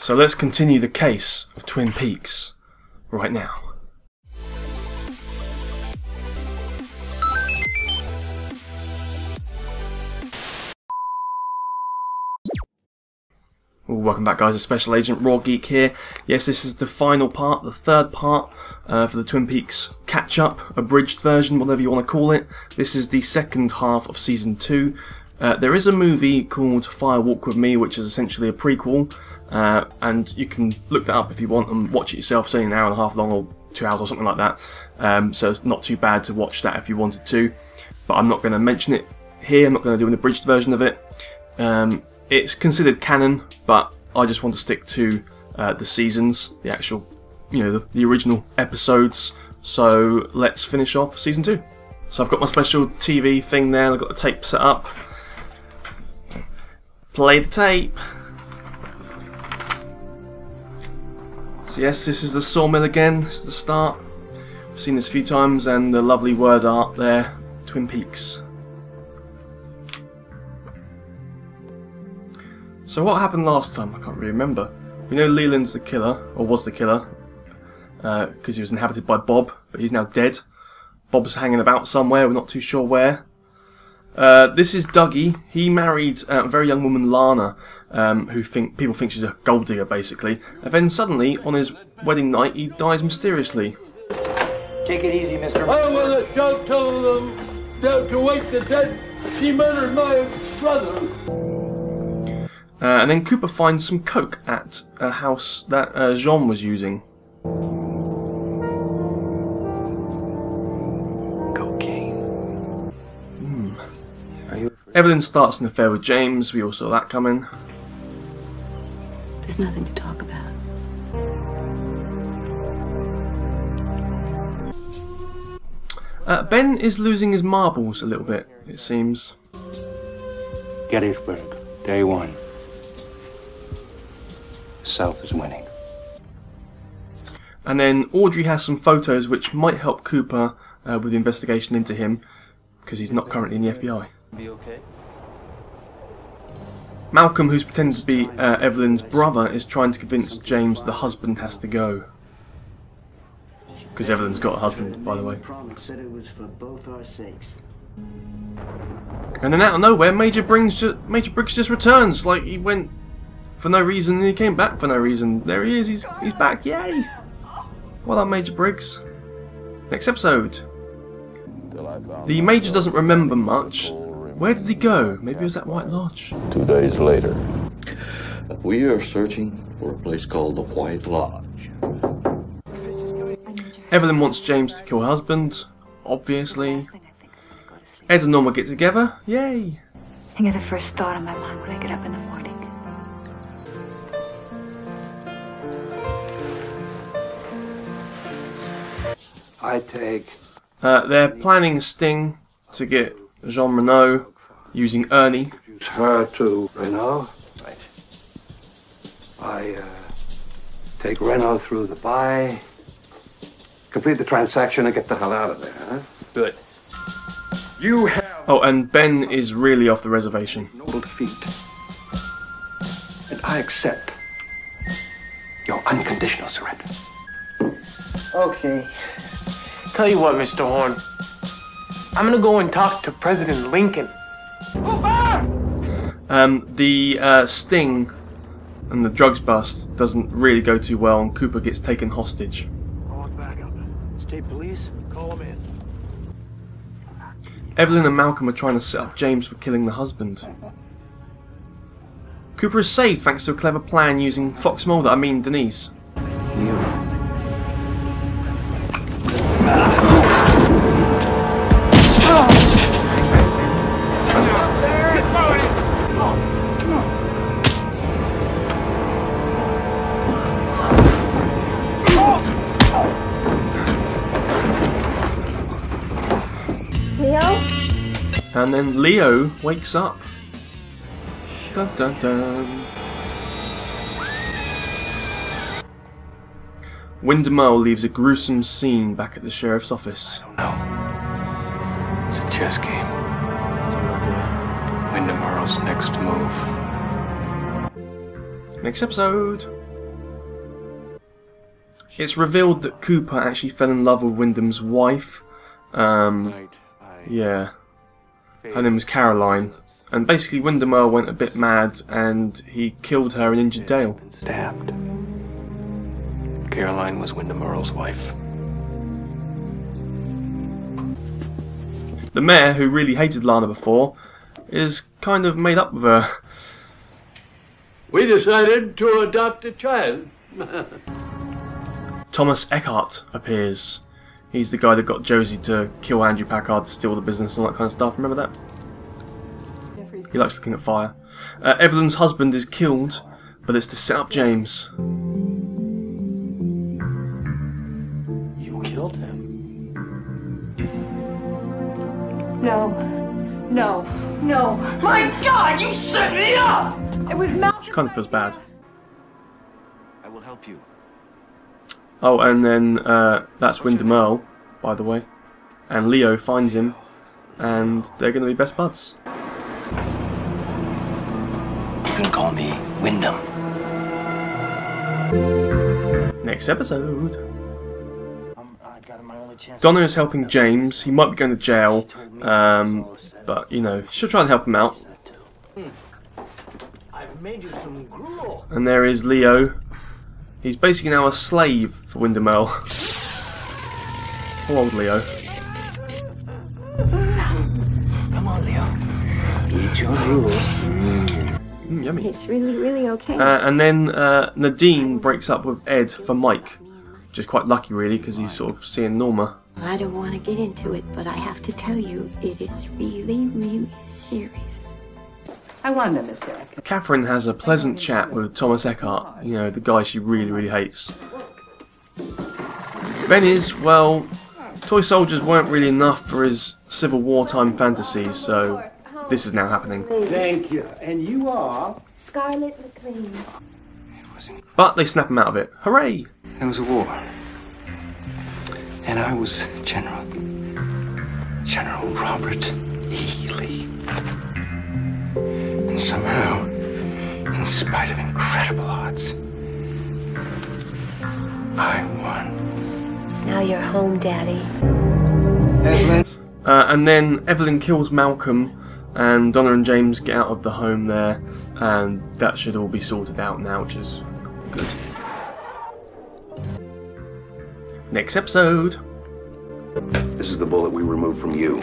So let's continue the case of Twin Peaks right now. Welcome back, guys. It's Special Agent Raw Geek here. Yes, this is the final part, the third part for the Twin Peaks catch-up, abridged version, whatever you want to call it. This is the second half of Season 2. There is a movie called Fire Walk With Me, which is essentially a prequel, and you can look that up if you want and watch it yourself. It's only an hour and a half long, or 2 hours or something like that. So it's not too bad to watch that if you wanted to, but I'm not going to mention it here. I'm not going to do an abridged version of it. It's considered canon, but I just want to stick to the seasons, the actual, the original episodes. So let's finish off Season 2. So I've got my special TV thing there, I've got the tape set up. Play the tape. So yes, this is the sawmill again, this is the start. I've seen this a few times, and the lovely word art there, Twin Peaks. So what happened last time? I can't really remember. We know Leland's the killer, or was the killer, because he was inhabited by Bob, but he's now dead. Bob's hanging about somewhere, we're not too sure where. This is Dougie. He married a very young woman, Lana, who people think she's a gold digger, basically. And then suddenly, on his wedding night, he dies mysteriously. Take it easy, Mr. I want the show told them to wake the dead. She murdered my brother. And then Cooper finds some coke at a house that Jean was using. Cocaine. Evelyn starts an affair with James. We all saw that coming. There's nothing to talk about. Ben is losing his marbles a little bit, it seems. Gettysburg, day one. South is winning. And then Audrey has some photos which might help Cooper with the investigation into him, because he's not currently in the FBI. Be okay. Malcolm, who's pretending to be Evelyn's brother, is trying to convince James the husband has to go. Because Evelyn's got a husband, by the way. And then out of nowhere, Major Briggs just returns. Like, he went for no reason and he came back for no reason. There he is, he's back, yay! Well done, Major Briggs. Next episode. The Major doesn't remember much. Where did he go? Maybe it was that White Lodge. 2 days later. We are searching for a place called the White Lodge. Evelyn wants James to kill her husband, obviously. Ed and Norma get together, yay! I get the first thought on my mind when I get up in the morning. I take... They're planning a sting to get Jean Renault using Ernie. her to Renault. Right. I take Renault through the buy, complete the transaction, and get the hell out of there, huh? Good. You have... Oh, and Ben is really off the reservation. noble defeat. And I accept your unconditional surrender. Okay. Tell you what, Mr. Horn. I'm gonna go and talk to President Lincoln. The sting and the drugs bust doesn't really go too well, and Cooper gets taken hostage. State police, call them in. Evelyn and Malcolm are trying to set up James for killing the husband. Cooper is saved thanks to a clever plan using Fox Mulder, Denise. And then Leo wakes up. Dun dun dun. Wyndham Earl leaves a gruesome scene back at the sheriff's office. No. It's a chess game. Oh dear. Wyndham Earl's next move. Next episode. It's revealed that Cooper actually fell in love with Wyndham's wife. Yeah. Her name was Caroline. And basically Wyndham Earl went a bit mad and he killed her and injured Dale. Stabbed. Caroline was Wyndham Earl's wife. The mayor, who really hated Lana before, is kind of made up with her. We decided to adopt a child. Thomas Eckhart appears. He's the guy that got Josie to kill Andrew Packard to steal the business and all that kind of stuff. Remember that? He likes looking at fire. Evelyn's husband is killed, but it's to set up James. You killed him? No. No. No. My God, you set me up! It was Malcolm. Kind of feels bad. I will help you. Oh, and then that's Wyndham Earl, by the way. And Leo finds him, and they're going to be best buds. You can call me Wyndham. Next episode. Donna is helping James. He might be going to jail, but you know, she'll try and help him out. I've made you some gruel. And there is Leo. He's basically now a slave for Wyndham Earl. Poor old Leo. Come on, Leo. Eat your gruel. Yummy. It's really, really okay. And then Nadine breaks up with Ed for Mike. Which is quite lucky, really, because he's sort of seeing Norma. I don't want to get into it, but I have to tell you, it is really, really serious. I wonder, Mr. Eckhart. Catherine has a pleasant chat with Thomas Eckhart, you know, the guy she really, really hates. Ben is, well, toy soldiers weren't really enough for his Civil War time fantasies, so this is now happening. Thank you. And you are? Scarlet McLean. But they snap him out of it. Hooray! There was a war. And I was General Robert E. Lee. And somehow, in spite of incredible odds, I won. Now you're home, Daddy. Evelyn? And then Evelyn kills Malcolm, and Donna and James get out of the home there, and that should all be sorted out now, which is good. Next episode. This is the bullet we removed from you.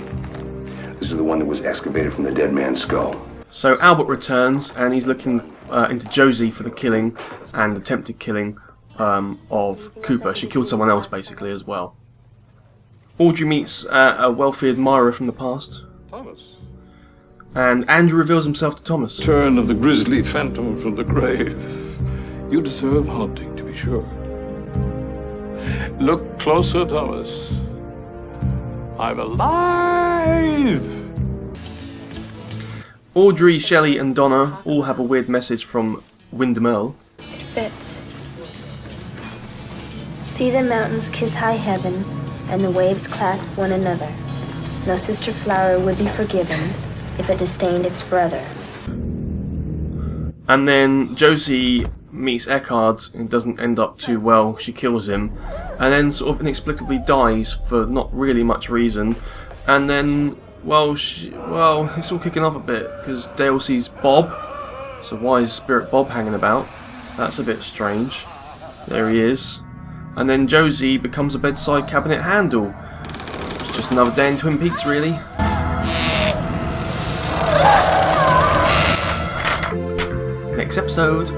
This is the one that was excavated from the dead man's skull. So Albert returns, and he's looking into Josie for the killing and attempted killing of Cooper. She killed someone else, basically, as well. Audrey meets a wealthy admirer from the past. Thomas. And Andrew reveals himself to Thomas. Turn of the grisly phantom from the grave. You deserve haunting, to be sure. Look closer, Thomas. I'm alive! Audrey, Shelley and Donna all have a weird message from Wyndham Earl. It fits. See the mountains kiss high heaven, and the waves clasp one another. No sister flower would be forgiven if it disdained its brother. And then Josie meets Eckhart and doesn't end up too well. She kills him, and then sort of inexplicably dies for not really much reason. And then, well, it's all kicking off a bit because Dale sees Bob. So why is Spirit Bob hanging about? That's a bit strange. There he is. And then Josie becomes a bedside cabinet handle. It's just another day in Twin Peaks, really. Next episode.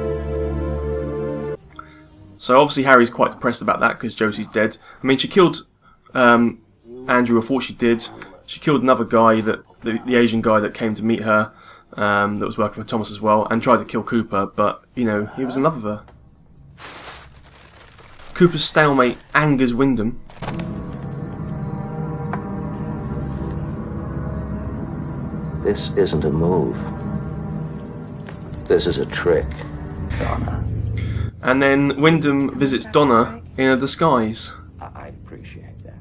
So obviously Harry's quite depressed about that because Josie's dead. I mean, she killed Andrew, or thought she did. She killed another guy, the Asian guy that came to meet her, that was working for Thomas as well, and tried to kill Cooper, but, you know, he was in love with her. Cooper's stalemate angers Wyndham. This isn't a move. This is a trick, Donna. And then Wyndham visits Donna in a disguise. I appreciate that.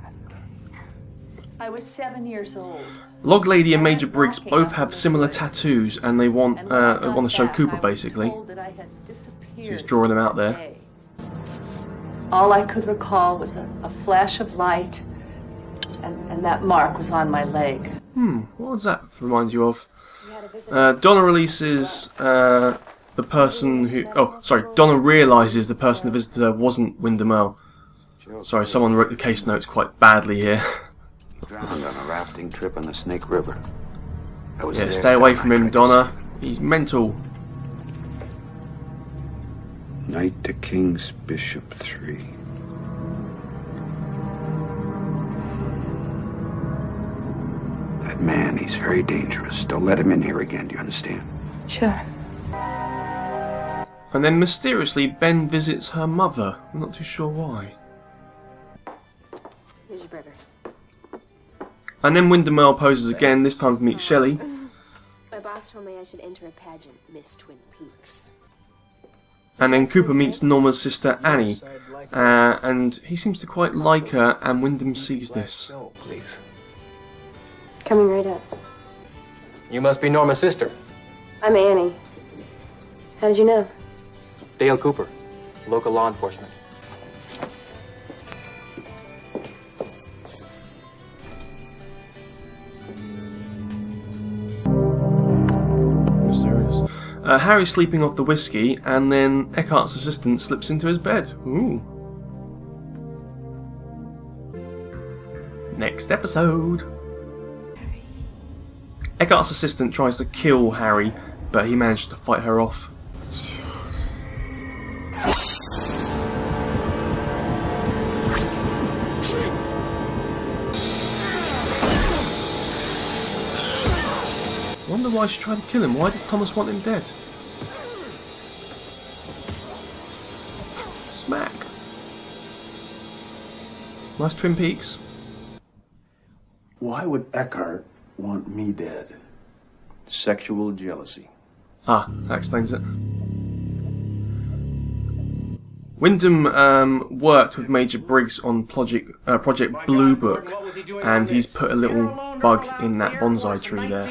I was 7 years old. Log Lady and Major Briggs both have similar tattoos, and they want to show Cooper, basically. So he's drawing them out there. All I could recall was a flash of light, and that mark was on my leg. What does that remind you of? Donna releases the person who... Oh, sorry, Donna realises the person who visited her wasn't Wyndham Earle. Sorry, someone wrote the case notes quite badly here. Drowned on a rafting trip on the Snake River. Yeah, stay away from him, Donna. He's mental. Knight to King's Bishop 3. That man, he's very dangerous. Don't let him in here again, do you understand? Sure. And then mysteriously, Ben visits her mother. I'm not too sure why. Here's your burger. And then Wyndham Earle poses again, this time to meet Shelley. My boss told me I should enter a pageant, Miss Twin Peaks. And then Cooper meets Norma's sister Annie, and he seems to quite like her, and Wyndham sees this. Please. Coming right up. You must be Norma's sister. I'm Annie. How did you know? Dale Cooper, local law enforcement. Harry's sleeping off the whiskey, and then Eckhart's assistant slips into his bed. Ooh. Next episode. Eckhart's assistant tries to kill Harry, but he manages to fight her off. I wonder why she tried to kill him. Why does Thomas want him dead? Smack. Nice Twin Peaks. Why would Eckhart want me dead? Sexual jealousy. Ah, that explains it. Wyndham worked with Major Briggs on Project Blue Book, and he's put a little bug in that bonsai tree there.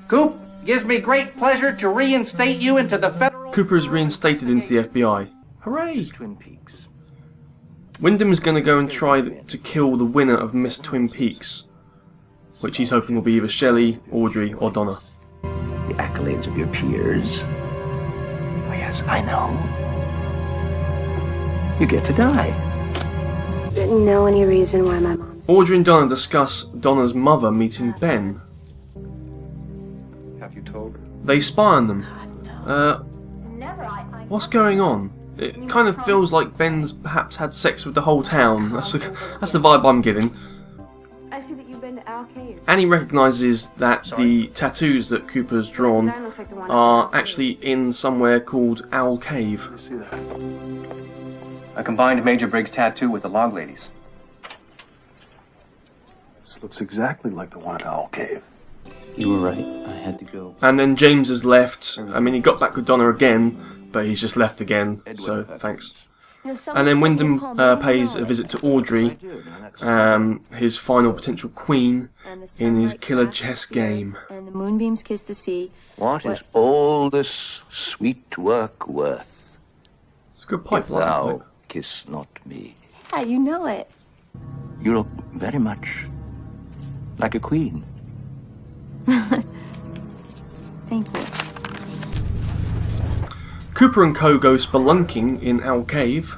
Coop, gives me great pleasure to reinstate you into the federal... Cooper is reinstated into the FBI. Hooray! Twin Peaks. Wyndham's going to go and try to kill the winner of Miss Twin Peaks, which he's hoping will be either Shelley, Audrey, or Donna. The accolades of your peers. Oh yes, I know. You get to die. Didn't know any reason why my mom's... Audrey and Donna discuss Donna's mother meeting Ben. Have you told her? They spy on them. What's going on? It kind of feels like Ben's perhaps had sex with the whole town. That's the vibe I'm getting. I see that you've been to Owl Cave. Annie recognises that the tattoos that Cooper's drawn are actually in somewhere called Owl Cave. See that? I combined Major Briggs' tattoo with the Log Lady's. This looks exactly like the one at Owl Cave. You were right. I had to go. And then James has left. I mean, he got back with Donna again, but he's just left again, so thanks. And then Wyndham pays a visit to Audrey, his final potential queen, in his killer chess game. And the moonbeams kiss the sea. What is all this sweet work worth? It's a good If pipeline. thou kiss not me. Yeah, you know it. You look very much like a queen. Thank you. Cooper and co go spelunking in Owl Cave.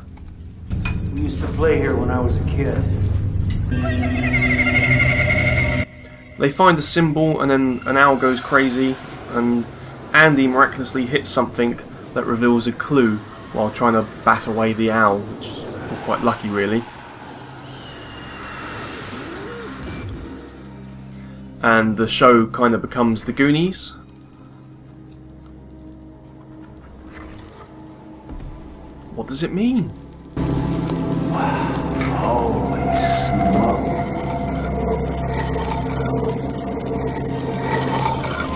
We used to play here when I was a kid. They find a symbol, and then an owl goes crazy, and Andy miraculously hits something that reveals a clue while trying to bat away the owl, which is quite lucky, really. And the show kind of becomes the Goonies. What does it mean? Holy smoke.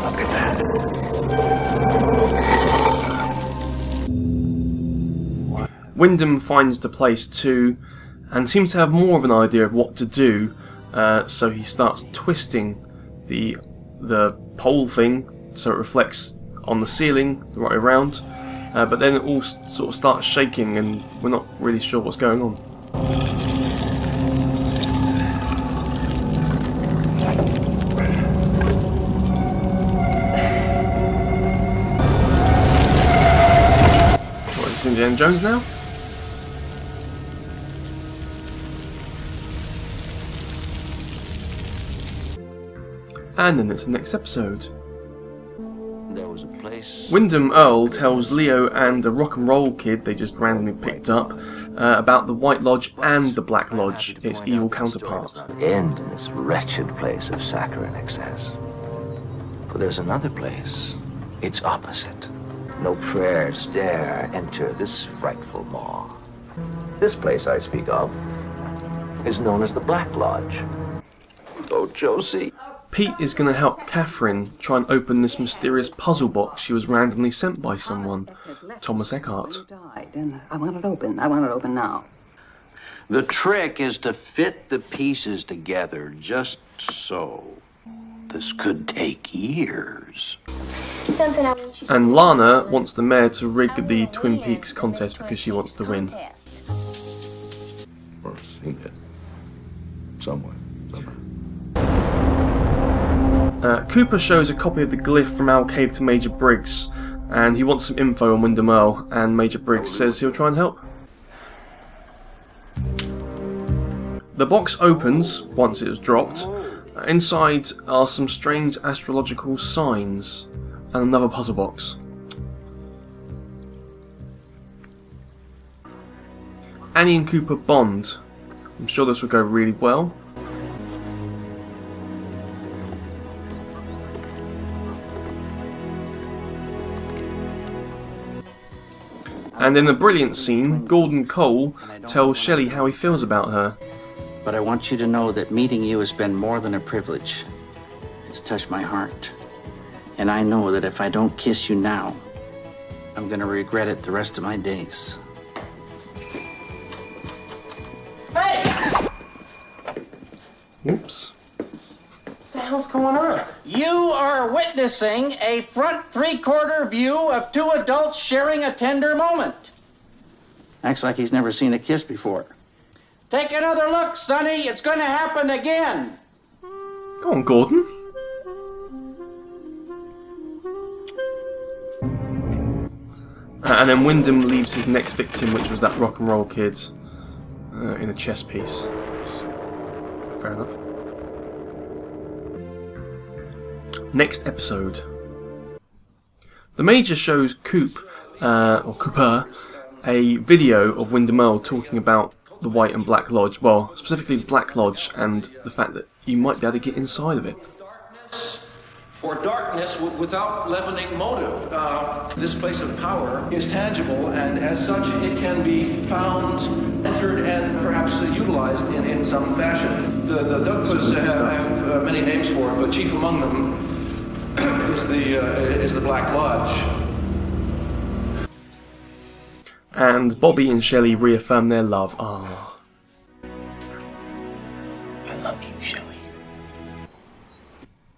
Look at that. Wyndham finds the place too, and seems to have more of an idea of what to do, so he starts twisting the pole thing so it reflects on the ceiling the right way around, but then it all sort of starts shaking and we're not really sure what's going on. What is this, Indiana Jones now? And then it's the next episode. There was a place. Wyndham Earl tells Leo and a rock and roll kid they just randomly picked up about the White Lodge and the Black Lodge, its evil counterpart. End in this wretched place of saccharine excess. For there's another place, its opposite. No prayers dare enter this frightful maw. This place I speak of is known as the Black Lodge. Oh, Josie. Pete is going to help Catherine try and open this mysterious puzzle box she was randomly sent by someone, Thomas Eckhart. And I want it open. I want it open now. The trick is to fit the pieces together just so. This could take years. And Lana wants the mayor to rig the Twin Peaks contest because she wants to win. Or seen it. Somewhere. Cooper shows a copy of the glyph from Owl Cave to Major Briggs, and he wants some info on Wyndham Earl, and Major Briggs says he'll try and help. The box opens once it is dropped. Inside are some strange astrological signs, and another puzzle box. Annie and Cooper bond. I'm sure this will go really well. And in a brilliant scene, Gordon Cole tells Shelley how he feels about her. But I want you to know that meeting you has been more than a privilege. It's touched my heart. And I know that if I don't kiss you now, I'm going to regret it the rest of my days. Hey! Oops. What the hell's going on? You are witnessing a front three-quarter view of two adults sharing a tender moment. Acts like he's never seen a kiss before. Take another look, Sonny. It's going to happen again. Go on, Gordon. And then Wyndham leaves his next victim, which was that rock and roll kid, in a chess piece. Fair enough. Next episode. The Major shows Cooper a video of Wyndham Earl talking about the White and Black Lodge. Well, specifically the Black Lodge and the fact that you might be able to get inside of it. For darkness without leavening motive. This place of power is tangible, and as such it can be found, entered, and perhaps utilized in some fashion. The Dugwas have many names for it, but chief among them is the Black Lodge. And Bobby and Shelley reaffirm their love. Ah. I love you, Shelley.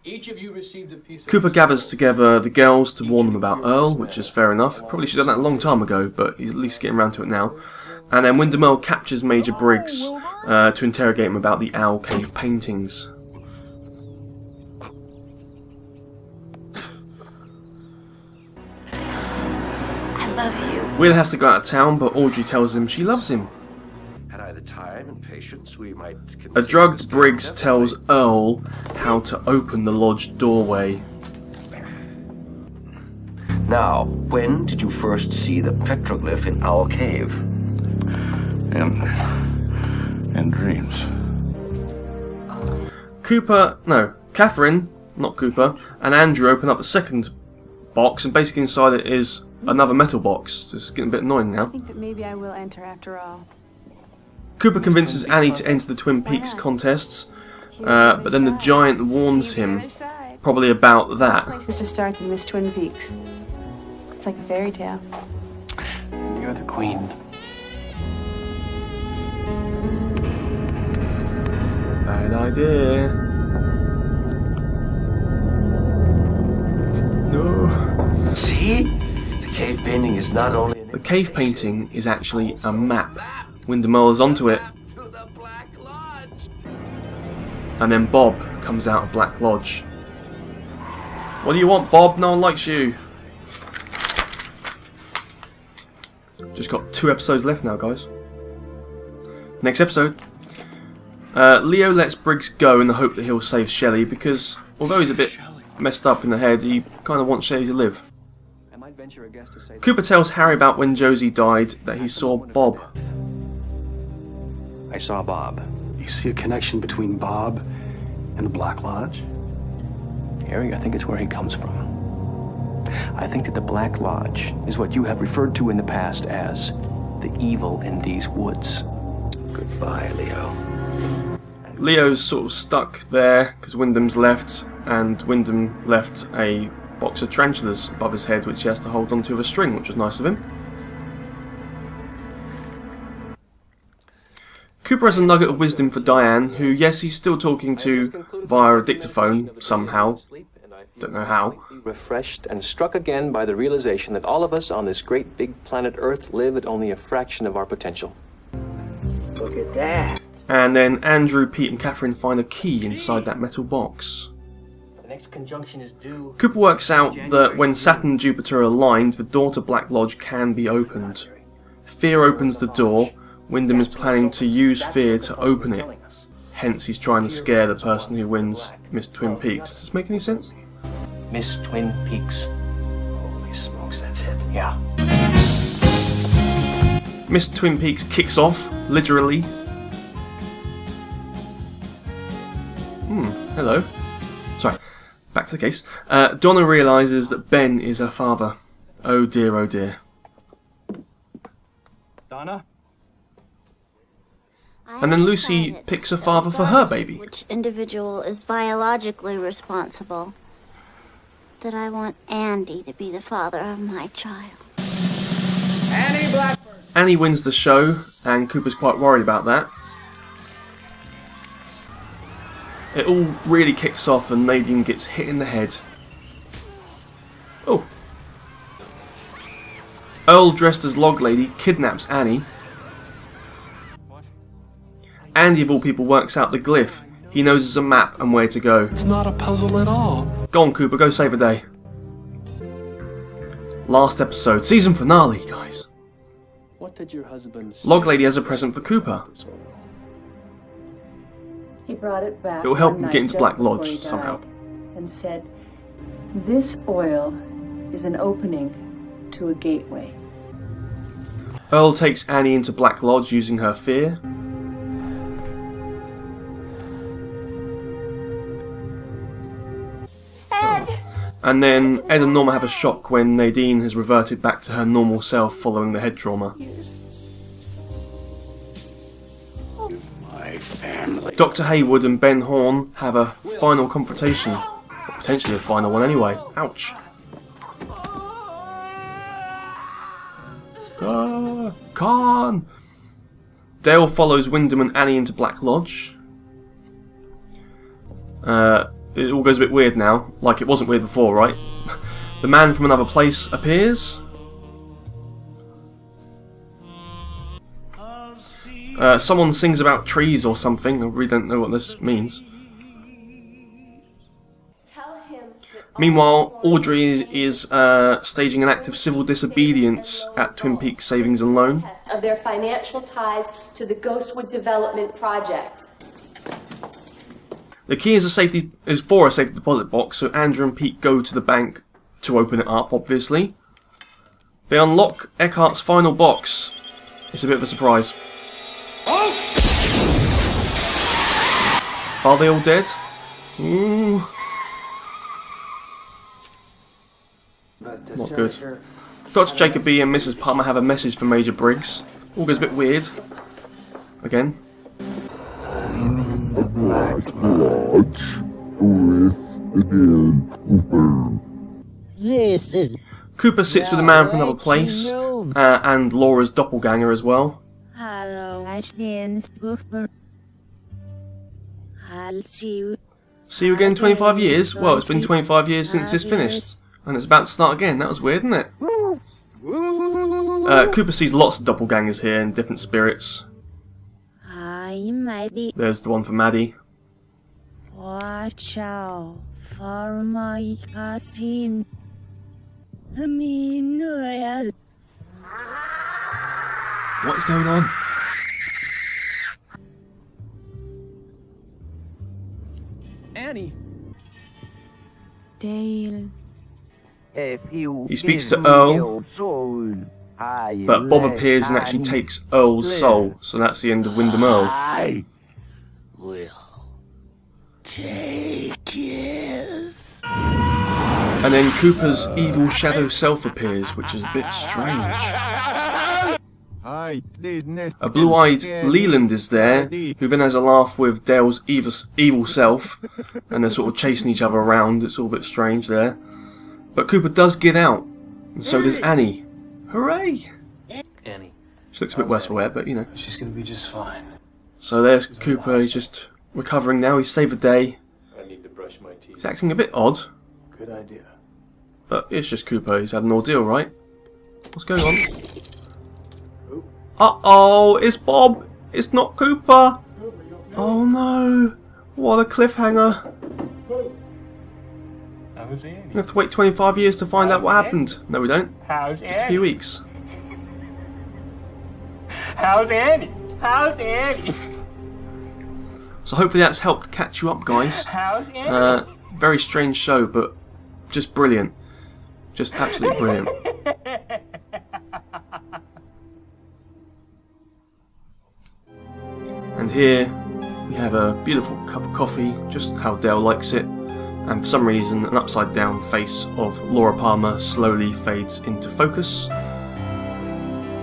Each of you received a piece of Cooper gathers together the girls to warn them about Earl, which is fair enough. Probably should have done that a long time ago, but he's at least getting around to it now. And then Wyndham Earl captures Major Briggs to interrogate him about the Owl Cave paintings. I love you. Will has to go out of town, but Audrey tells him she loves him. Had I the time and patience, we might... A drugged Briggs tells Earl how to open the lodge doorway. Now, when did you first see the petroglyph in Owl Cave? In dreams. Catherine, not Cooper, and Andrew open up a second box, and basically inside it is another metal box. It's getting a bit annoying now. I think that maybe I will enter after all. Cooper convinces Annie to enter the Twin Peaks contests, but then the giant warns him, probably about that. Places to start than this Twin Peaks. It's like a fairy tale. You're the queen. Bad idea. No. See? The cave painting is It's not only The cave painting is actually a map. Wyndham Earl is onto it. And then Bob comes out of Black Lodge. What do you want, Bob? No one likes you. Just got 2 episodes left now, guys. Next episode. Leo lets Briggs go in the hope that he'll save Shelley, because although he's a bit messed up in the head, he kind of wants Shelley to live. Cooper tells Harry about when Josie died that he saw Bob. I saw Bob. You see a connection between Bob and the Black Lodge? Harry, I think it's where he comes from. I think that the Black Lodge is what you have referred to in the past as the evil in these woods. Goodbye, Leo. Leo's sort of stuck there because Wyndham's left, and Wyndham left a box of tarantulas above his head which he has to hold onto with a string, which was nice of him. Cooper has a nugget of wisdom for Diane, who, yes, he's still talking to via a dictaphone somehow. Don't know how. Refreshed and struck again by the realization that all of us on this great big planet Earth live at only a fraction of our potential. Look at that. And then Andrew, Pete and Catherine find a key inside that metal box. The next conjunction is due. Cooper works out that when Saturn and Jupiter are aligned, the door to Black Lodge can be opened. Fear opens the door. Wyndham is planning to use fear to open it. Hence he's trying to scare the person who wins Miss Twin Peaks. Does this make any sense? Miss Twin Peaks. Holy smokes, that's it. Yeah. Miss Twin Peaks kicks off, literally. Hello. Sorry, back to the case. Donna realises that Ben is her father. Oh dear, oh dear. Donna? And then Lucy picks a father for her baby. Which individual is biologically responsible? That I want Andy to be the father of my child. Annie Blackburn! Annie wins the show, and Cooper's quite worried about that. It all really kicks off and Nadine gets hit in the head. Oh. Earl, dressed as Log Lady, kidnaps Annie. Andy, of all people, works out the glyph. He knows there's a map and where to go. It's not a puzzle at all. Go on, Cooper, go save a day. Last episode, season finale, guys. What did your husband say? Log Lady has a present for Cooper. He brought it back. It will help one him night get into just Black before Lodge he died, somehow. And said, "This oil is an opening to a gateway." Earl takes Annie into Black Lodge using her fear. And then Ed and Norma have a shock when Nadine has reverted back to her normal self following the head trauma. My family. Dr. Haywood and Ben Horn have a final confrontation. Or potentially a final one anyway. Ouch. Khan! Dale follows Wyndham and Annie into Black Lodge. It all goes a bit weird now, like it wasn't weird before, right? The man from another place appears. Someone sings about trees or something. I really don't know what this means. Meanwhile, Audrey is staging an act of civil disobedience at Twin Peaks Savings and Loan. Of their financial ties to the Ghostwood Development Project. The key is for a safe deposit box, so Andrew and Pete go to the bank to open it up, obviously. They unlock Eckhart's final box. It's a bit of a surprise. Oh! Are they all dead? Ooh. Not good. Dr. Jacoby and Mrs. Palmer have a message for Major Briggs. All goes a bit weird. Again. The Black Lodge with again. This is. Cooper sits with a man from another place, and Laura's doppelganger as well. Hello, Cooper. I'll see you. See you again in 25 years? Well, it's been 25 years since this finished, and it's about to start again. That was weird, isn't it? Cooper sees lots of doppelgangers here in different spirits. There's the one for Maddie. Watch out for my cousin. Noel. What is going on? Annie. Dale. He speaks to Earl, but Bob appears and actually takes Earl's soul, so that's the end of Wyndham Earl. I will take his. And then Cooper's evil shadow self appears, which is a bit strange. A blue-eyed Leland is there, who then has a laugh with Dale's evil self, and they're sort of chasing each other around. It's all a bit strange there. But Cooper does get out, and so does Annie. Hooray! Annie. She looks a bit worse for wear, but you know. She's gonna be just fine. So there's Cooper, he's just recovering now, he's saved the day. I need to brush my teeth. He's acting a bit odd. Good idea. But it's just Cooper, he's had an ordeal, right? What's going on? Uh-oh, it's Bob! It's not Cooper! Oh no! What a cliffhanger! We have to wait 25 years to find out what happened. No, we don't. How's Just a few weeks. How's Annie? How's Annie? So hopefully that's helped catch you up, guys. How's Annie? Very strange show, but just brilliant. Just absolutely brilliant. And here we have a beautiful cup of coffee, just how Dale likes it. And for some reason, an upside down face of Laura Palmer slowly fades into focus.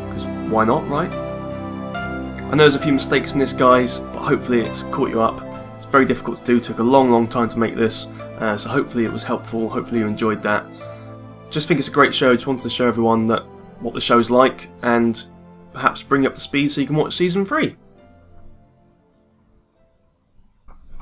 Because why not, right? I know there's a few mistakes in this, guys, but hopefully it's caught you up. It's very difficult to do, took a long time to make this, so hopefully it was helpful, hopefully you enjoyed that. Just think it's a great show, just wanted to show everyone that what the show's like, and perhaps bring you up to speed so you can watch season 3.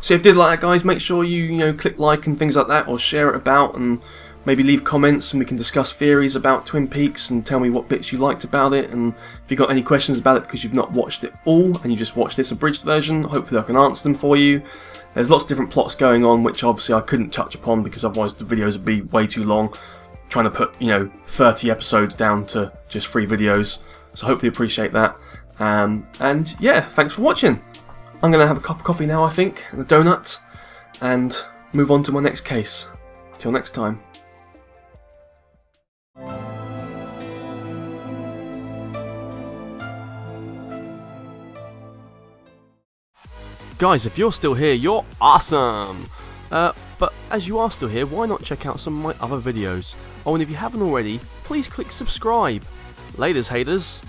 So if you did like that, guys, make sure you click like and things like that, or share it about, and maybe leave comments and we can discuss theories about Twin Peaks and tell me what bits you liked about it. And if you've got any questions about it because you've not watched it all and you just watched this abridged version, hopefully I can answer them for you. There's lots of different plots going on which obviously I couldn't touch upon because otherwise the videos would be way too long. Trying to put 30 episodes down to just 3 videos, so hopefully appreciate that. And yeah, thanks for watching. I'm going to have a cup of coffee now, I think, and a donut, and move on to my next case. Till next time. Guys, if you're still here, you're awesome! But as you are still here, why not check out some of my other videos? Oh, and if you haven't already, please click subscribe. Laters, haters!